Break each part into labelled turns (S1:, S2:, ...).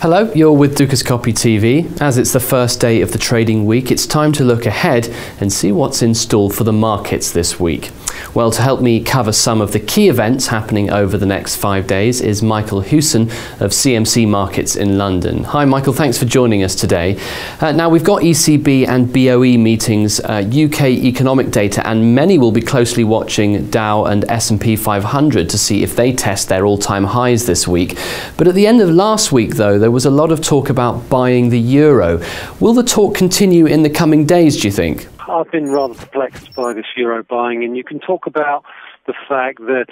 S1: Hello, you're with Dukascopy TV. As it's the first day of the trading week, it's time to look ahead and see what's in store for the markets this week. Well, to help me cover some of the key events happening over the next 5 days is Michael Hewson of CMC Markets in London. Hi Michael, thanks for joining us today. Now we've got ECB and BOE meetings, UK economic data, and many will be closely watching Dow and S&P 500 to see if they test their all-time highs this week. But at the end of last week though, there was a lot of talk about buying the euro. Will the talk continue in the coming days, do you think?
S2: I've been rather perplexed by this euro buying, and you can talk about the fact that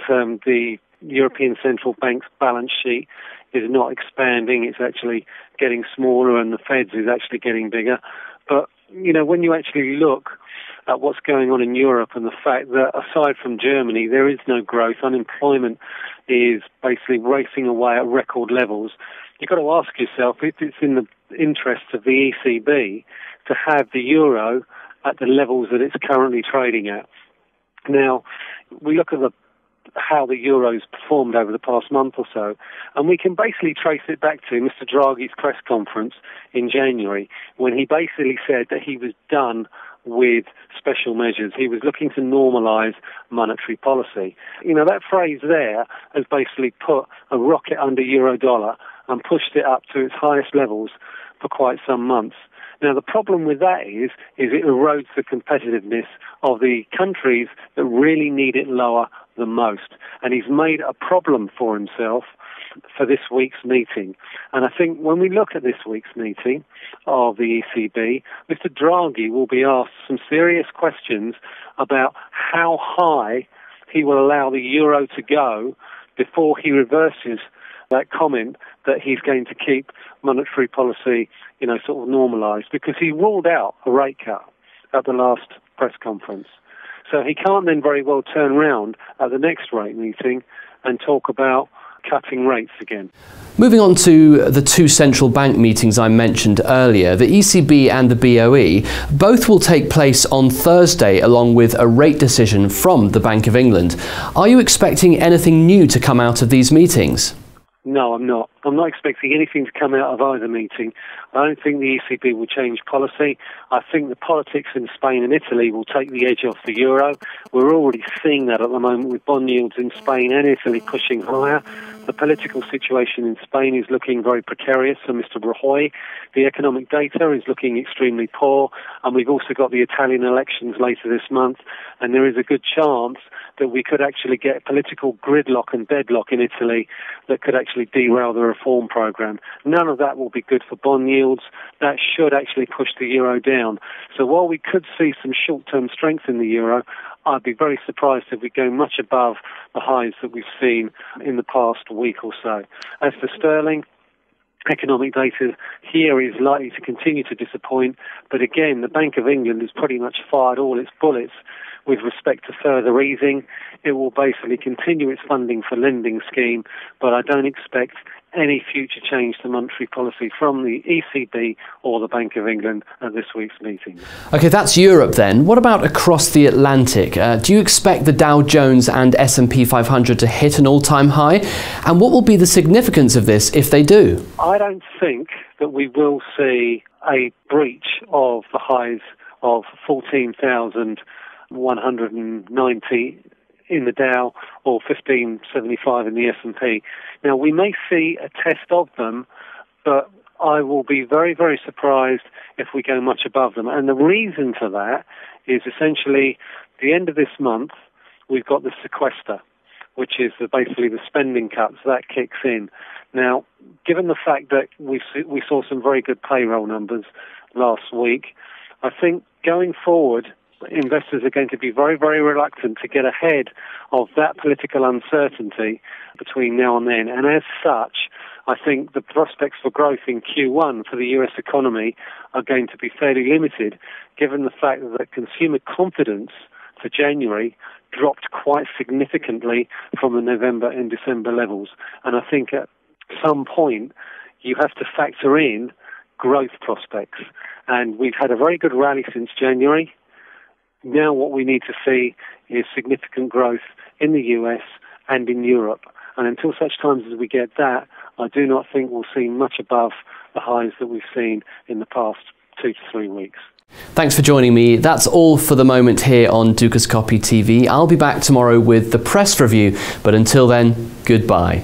S2: the European Central Bank's balance sheet is not expanding, it's actually getting smaller, and the Fed's is actually getting bigger. But, you know, when you actually look at what's going on in Europe and the fact that aside from Germany, there is no growth, unemployment is basically racing away at record levels, you've got to ask yourself if it's in the interests of the ECB to have the euro at the levels that it's currently trading at. Now, we look at how the euro's performed over the past month or so, and we can basically trace it back to Mr. Draghi's press conference in January, when he basically said that he was done with special measures. He was looking to normalise monetary policy. You know, that phrase there has basically put a rocket under euro dollar and pushed it up to its highest levels for quite some months. Now, the problem with that is it erodes the competitiveness of the countries that really need it lower the most. And he's made a problem for himself for this week's meeting. And I think when we look at this week's meeting of the ECB, Mr. Draghi will be asked some serious questions about how high he will allow the euro to go before he reverses that comment that he's going to keep monetary policy, you know, sort of normalised, because he ruled out a rate cut at the last press conference. So he can't then very well turn around at the next rate meeting and talk about cutting rates again.
S1: Moving on to the two central bank meetings I mentioned earlier, the ECB and the BOE, both will take place on Thursday along with a rate decision from the Bank of England. Are you expecting anything new to come out of these meetings?
S2: No, I'm not. I'm not expecting anything to come out of either meeting. I don't think the ECB will change policy. I think the politics in Spain and Italy will take the edge off the euro. We're already seeing that at the moment with bond yields in Spain and Italy pushing higher. The political situation in Spain is looking very precarious for Mr. Rajoy. The economic data is looking extremely poor, and we've also got the Italian elections later this month, and there is a good chance that we could actually get political gridlock and deadlock in Italy that could actually derail the reform programme. None of that will be good for bond yields. That should actually push the euro down. So while we could see some short-term strength in the euro, I'd be very surprised if we go much above the highs that we've seen in the past week or so. As for sterling, economic data here is likely to continue to disappoint, but again, the Bank of England has pretty much fired all its bullets with respect to further easing. It will basically continue its funding for lending scheme, but I don't expect any future change to monetary policy from the ECB or the Bank of England at this week's meeting.
S1: Okay, that's Europe then. What about across the Atlantic? Do you expect the Dow Jones and S&P 500 to hit an all-time high? And what will be the significance of this if they do?
S2: I don't think that we will see a breach of the highs of 14,190 in the Dow or 1575 in the S&P. Now, we may see a test of them, but I will be very, very surprised if we go much above them. And the reason for that is essentially the end of this month, we've got the sequester, which is basically the spending cuts that kicks in. Now, given the fact that we saw some very good payroll numbers last week, I think going forward, investors are going to be very, very reluctant to get ahead of that political uncertainty between now and then. And as such, I think the prospects for growth in Q1 for the US economy are going to be fairly limited, given the fact that consumer confidence for January dropped quite significantly from the November and December levels. And I think at some point you have to factor in growth prospects. And we've had a very good rally since January. Now what we need to see is significant growth in the US and in Europe. And until such times as we get that, I do not think we'll see much above the highs that we've seen in the past 2 to 3 weeks.
S1: Thanks for joining me. That's all for the moment here on Dukascopy TV. I'll be back tomorrow with the press review, but until then, goodbye.